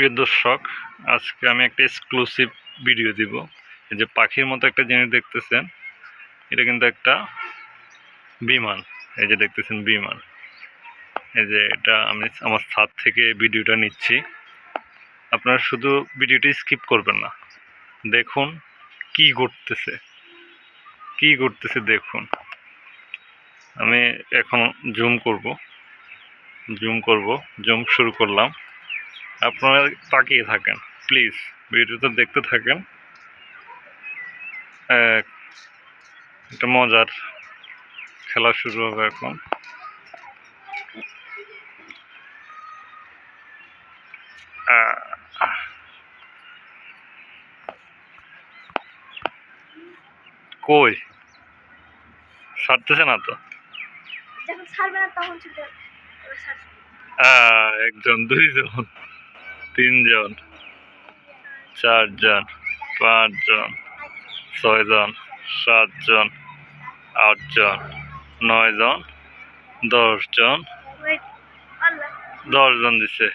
প্রিয় দর্শক, আজকে আমি একটা এক্সক্লুসিভ ভিডিও দিব। এই যে পাখির মতো একটা জিনিস দেখতেছেন, এটা কিন্তু একটা বিমান। এই যে দেখতেছেন বিমান, এই যে এটা আমি আমার ছাদ থেকে ভিডিওটা নিচ্ছি। আপনারা শুধু ভিডিওটি স্কিপ করবেন না, দেখুন কি ঘটতেছে দেখুন। আমি এখন জুম শুরু করলাম। আপনারা তাকিয়ে থাকেন প্লিজ, ভিডিওটা দেখতে থাকেন। একটা মজার খেলা শুরু হবে এখন। কই ছাড়তেছে না তো। একজন, দুইজন, তিনজন, চারজন, পাঁচজন, ছয়জন, সাতজন, আটজন, নয়জন, 10জন। 10জন দিছে।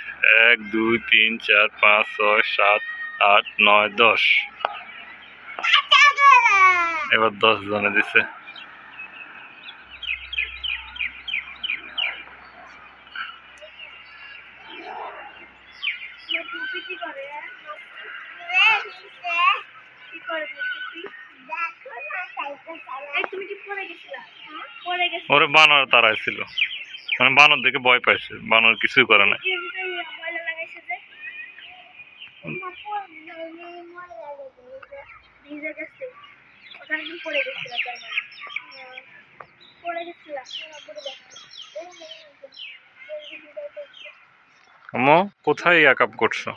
1 2 3 4 5 6 7 8 9 10। এবার 10 জনে দিছে। ওরে বানর তাড়াইছিল, মানে বানর দেখে ভয় পাইছে, বানর কিছুই করে না। কোথায় আকাপ করছো?